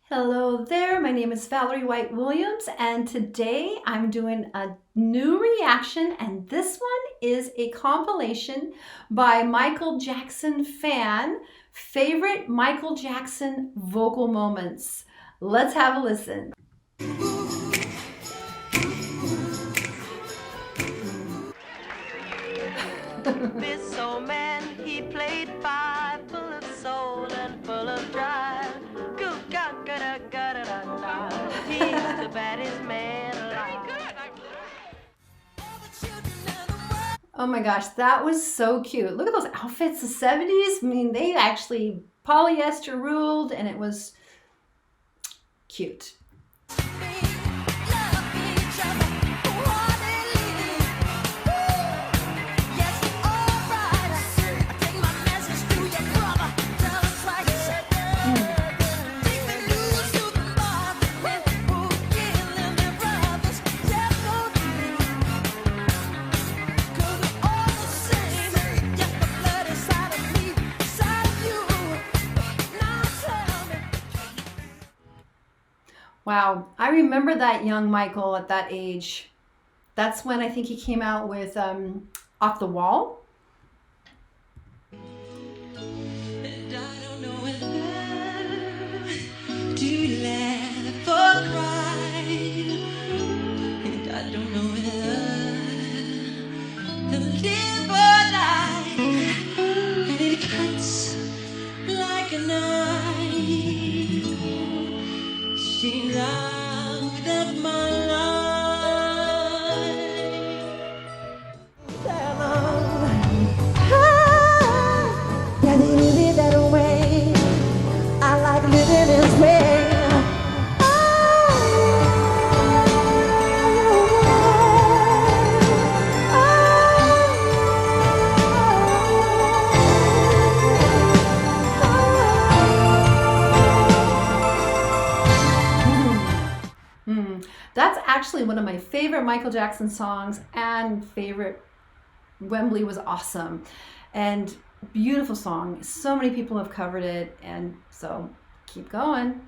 Hello there, my name is Valerie White Williams, and today I'm doing a new reaction, and this one is a compilation by Michael Jackson fan, favorite Michael Jackson vocal moments. Let's have a listen. This old man, he played five, full of soul and full of drive. He's the baddest man alive. Oh my gosh, that was so cute. Look at those outfits, the 70s. I mean, they actually polyester ruled, and it was cute. Wow, I remember that young Michael at that age. That's when I think he came out with Off the Wall. And I don't know whether to laugh or cry. And I don't know whether to live or die. And it cuts like a knife. She's out of my life. Can he live that way? I like living this way. That's actually one of my favorite Michael Jackson songs, and favorite Wembley Was Awesome. And beautiful song. So many people have covered it, and so keep going.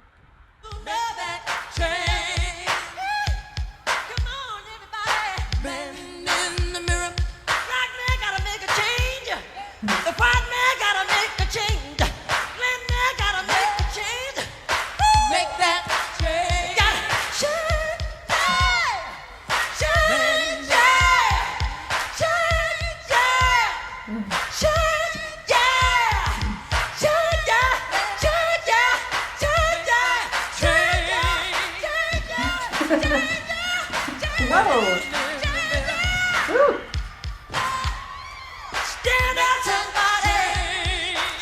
Whoa! Woo. Stand up, somebody!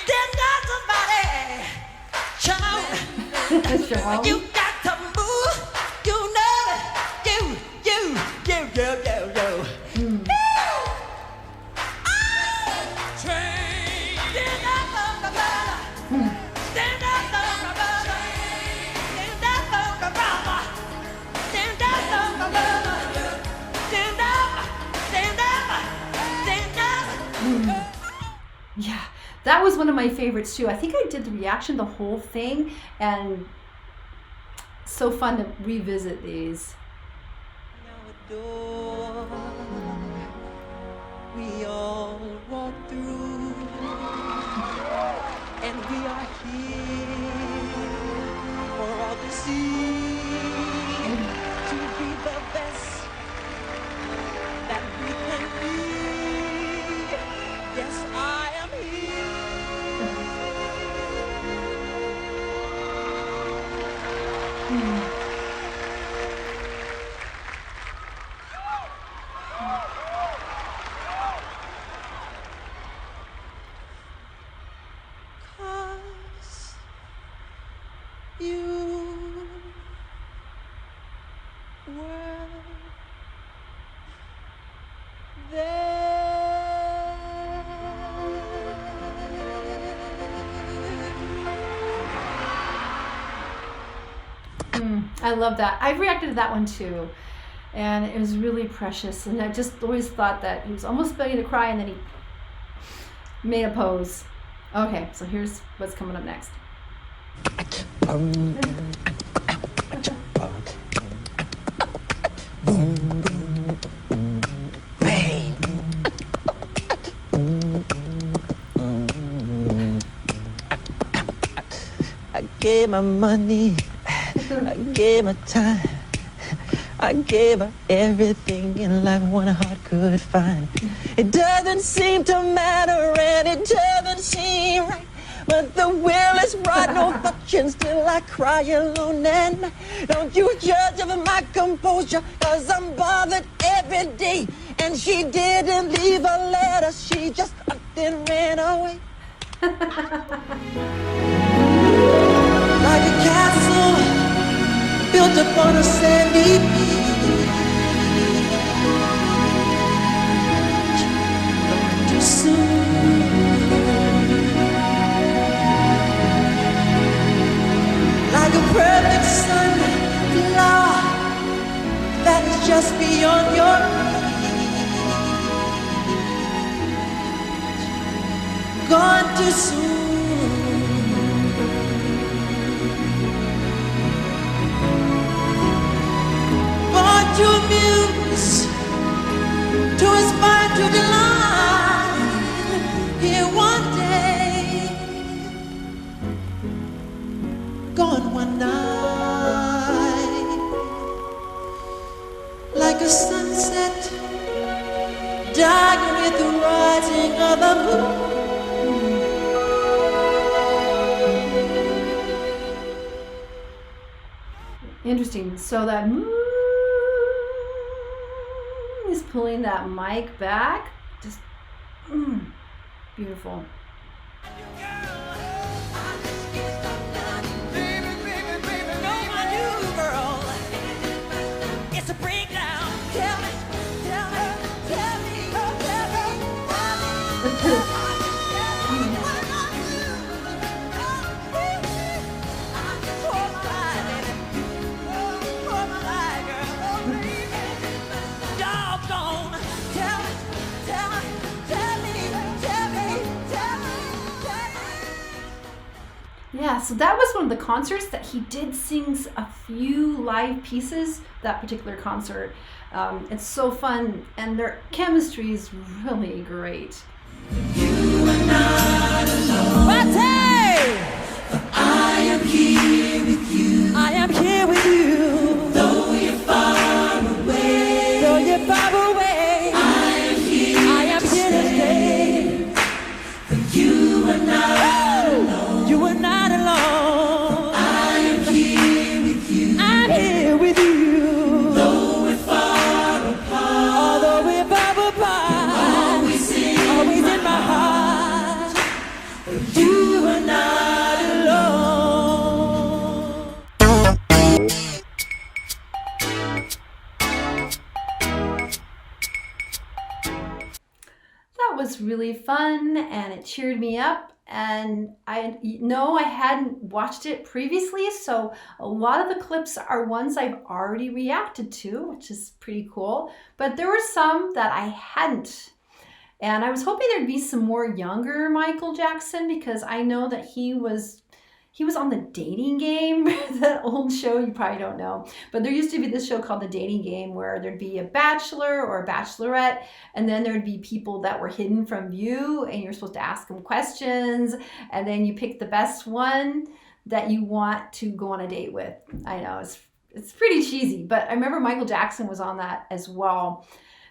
Stand up, somebody! Sean. You got to move! You know it! You! Stand up, somebody! Stand up, somebody! Stand up, somebody! Stand up, somebody! Stand up! Yeah, that was one of my favorites too. I think I did the reaction, the whole thing, and so fun to revisit these. Now a door we all walk through, and we are here for all to see, to be the best that we can be. Yes, I am here. 'Cause you were I love that. I've reacted to that one too, and it was really precious. And I just always thought that he was almost ready to cry, and then he made a pose. Okay, so here's what's coming up next. gave my money, I gave my time, I gave her everything in life one heart could find. It doesn't seem to matter and it doesn't seem right, but the will is right, no fortune, still I cry alone at night. Don't you judge of my composure, cause I'm bothered every day. And she didn't leave a letter, she just up and ran away. Like a castle built upon a sandy beach, going too soon. Like a perfect sunflower that is just beyond your reach, gone too soon. To amuse, to inspire, to delight. Here one day, gone one night. Like a sunset, dying with the rising of the moon. Interesting. So that is pulling that mic back. Just beautiful. Yeah, so that was one of the concerts that he did sing a few live pieces, that particular concert. It's so fun, and their chemistry is really great. You are not alone. I am here with you. I am here with you. Though you're far away. Though you're far away. I am here. I am here to stay. But you are not alone. You are not alone. I am here with you. I'm here with you. Though we're far apart. Although we're far apart. Always in my heart. But you are not alone. That was really fun, and it cheered me up. And I know I hadn't watched it previously, so a lot of the clips are ones I've already reacted to, which is pretty cool. But there were some that I hadn't. And I was hoping there'd be some more younger Michael Jackson, because I know that he was on The Dating Game, that old show you probably don't know. But there used to be this show called The Dating Game where there'd be a bachelor or a bachelorette, and then there'd be people that were hidden from view, and you're supposed to ask them questions, and then you pick the best one that you want to go on a date with. I know, it's pretty cheesy, but I remember Michael Jackson was on that as well.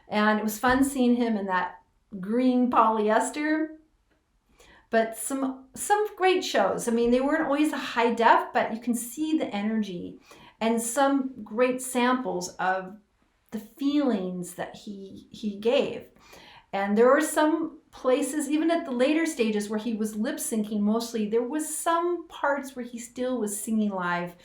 And it was fun seeing him in that green polyester. But some great shows. I mean, they weren't always a high def, but you can see the energy and some great samples of the feelings that he gave. And there were some places, even at the later stages where he was lip syncing mostly, there was some parts where he still was singing live.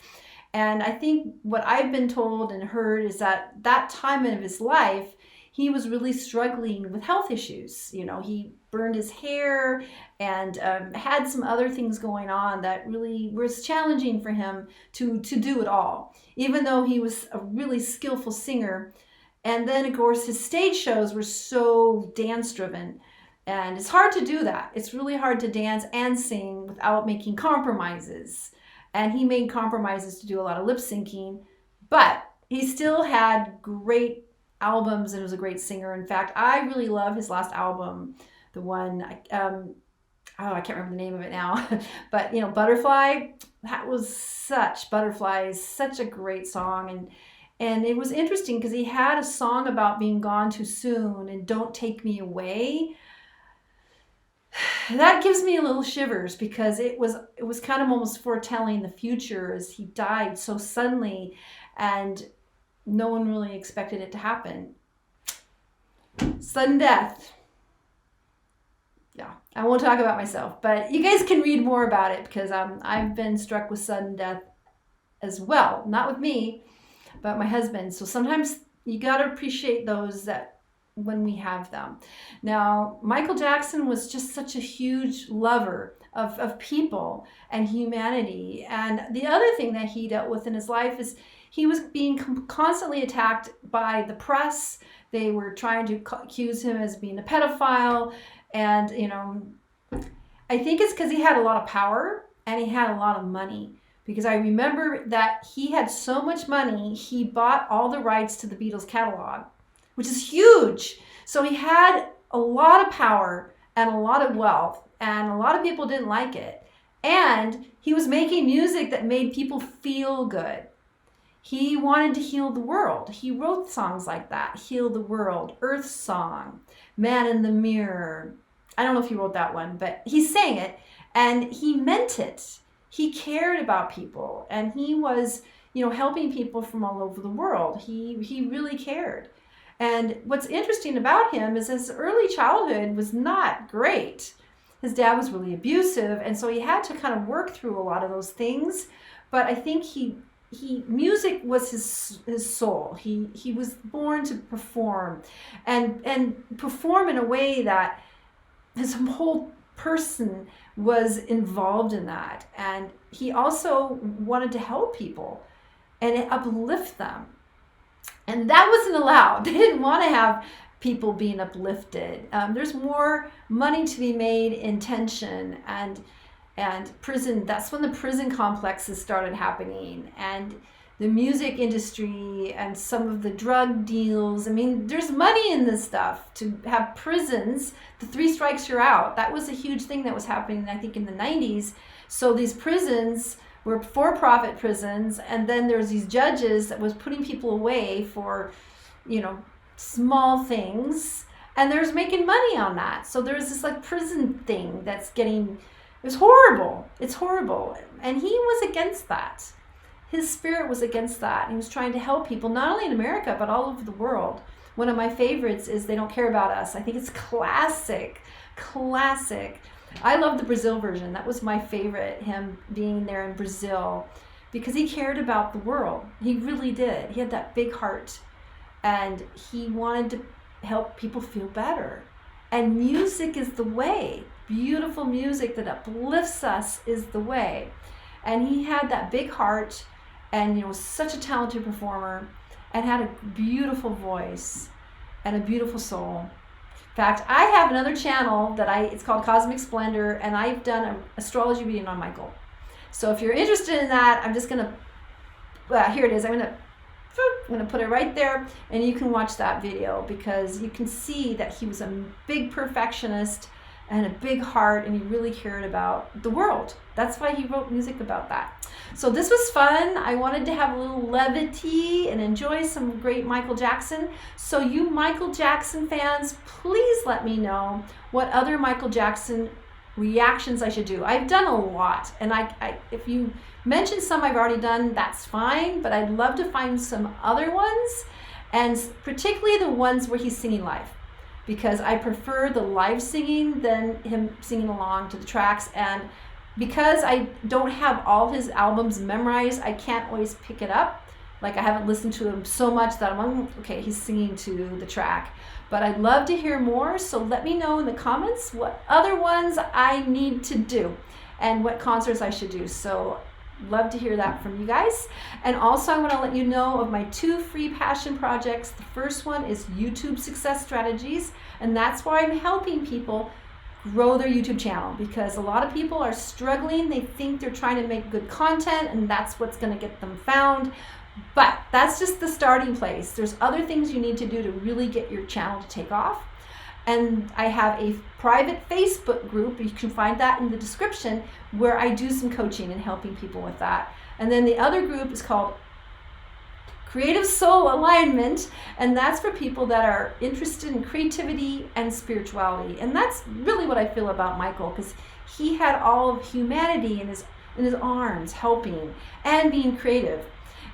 And I think what I've been told and heard is that time of his life, he was really struggling with health issues. You know, he burned his hair and had some other things going on that really was challenging for him to do it all, even though he was a really skillful singer. And then, of course, his stage shows were so dance-driven. And it's hard to do that. It's really hard to dance and sing without making compromises. And he made compromises to do a lot of lip syncing, but he still had great albums and was a great singer. In fact, I really love his last album, the one I can't remember the name of it now, but Butterfly, Butterfly is such a great song. And it was interesting because he had a song about being gone too soon and Don't Take Me Away. That gives me a little shivers because it was kind of almost foretelling the future as he died so suddenly and no one really expected it to happen. Sudden death. Yeah, I won't talk about myself, but you guys can read more about it because I've been struck with sudden death as well. Not with me, but my husband. So sometimes you got to appreciate those that when we have them. Now, Michael Jackson was just such a huge lover of people and humanity. And the other thing that he dealt with in his life is he was being constantly attacked by the press. They were trying to accuse him as being a pedophile. And, I think it's because he had a lot of power and he had a lot of money. Because I remember that he had so much money, he bought all the rights to the Beatles catalog, which is huge. So he had a lot of power and a lot of wealth, and a lot of people didn't like it. And he was making music that made people feel good. He wanted to heal the world. He wrote songs like that, Heal the World, Earth Song, Man in the Mirror. I don't know if he wrote that one, but he sang it, and he meant it. He cared about people, and he was, helping people from all over the world. He really cared. And what's interesting about him is his early childhood was not great. His dad was really abusive, and so he had to kind of work through a lot of those things. But I think music was his soul. He was born to perform, and perform in a way that his whole person was involved in that. And he also wanted to help people and uplift them. And that wasn't allowed. They didn't want to have people being uplifted. There's more money to be made in tension and prison. That's when the prison complexes started happening, and the music industry and some of the drug deals. I mean, there's money in this stuff to have prisons. The 3 strikes you're out. That was a huge thing that was happening, I think, in the 90s. So these prisons were for-profit prisons, and then there's these judges that was putting people away for, small things, and there's making money on that. So there's this prison thing that's it's horrible. It's horrible. And he was against that. His spirit was against that. He was trying to help people, not only in America, but all over the world. One of my favorites is They Don't Care About Us. I think it's classic. I love the Brazil version. That was my favorite, him being there in Brazil, because he cared about the world. He really did. He had that big heart, and he wanted to help people feel better. And music is the way. Beautiful music that uplifts us is the way. And he had that big heart, and was such a talented performer, and had a beautiful voice and a beautiful soul. In fact, I have another channel it's called Cosmic Splendor, and I've done an astrology reading on Michael. So if you're interested in that, I'm just gonna, here it is. I'm gonna put it right there, and you can watch that video, because you can see that he was a big perfectionist and a big heart, and he really cared about the world. That's why he wrote music about that. So this was fun. I wanted to have a little levity and enjoy some great Michael Jackson. So you Michael Jackson fans, please let me know what other Michael Jackson reactions I should do. I've done a lot, and if you mention some I've already done, that's fine, but I'd love to find some other ones, and particularly the ones where he's singing live, because I prefer the live singing than him singing along to the tracks. And because I don't have all his albums memorized, I can't always pick it up. I haven't listened to him so much that I'm okay, he's singing to the track. But I'd love to hear more, so let me know in the comments what other ones I need to do and what concerts I should do. So love to hear that from you guys. And also I want to let you know of my 2 free passion projects. The first one is YouTube Success Strategies, and that's why I'm helping people grow their YouTube channel, because a lot of people are struggling. They think they're trying to make good content, and that's what's going to get them found. But that's just the starting place. There's other things you need to do to really get your channel to take off. And I have a private Facebook group, you can find that in the description, where I do some coaching and helping people with that. And then the other group is called Creative Soul Alignment, and that's for people that are interested in creativity and spirituality. And that's really what I feel about Michael, because he had all of humanity in his arms, helping and being creative.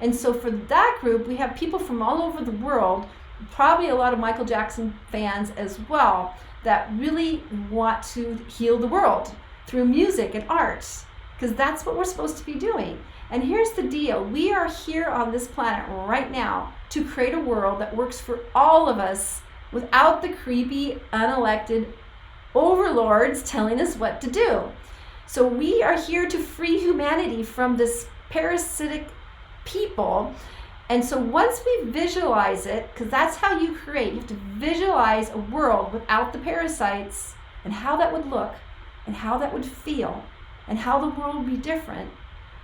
And so for that group, we have people from all over the world, probably a lot of Michael Jackson fans as well, that really want to heal the world through music and art, because that's what we're supposed to be doing. And here's the deal. We are here on this planet right now to create a world that works for all of us without the creepy, unelected overlords telling us what to do. So we are here to free humanity from this parasitic people. And so once we visualize it, because that's how you create, you have to visualize a world without the parasites and how that would look and how that would feel and how the world would be different,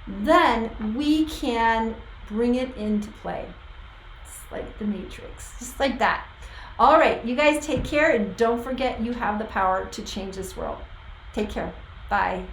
then we can bring it into play. It's like the Matrix, just like that. All right, you guys take care, and don't forget you have the power to change this world. Take care. Bye.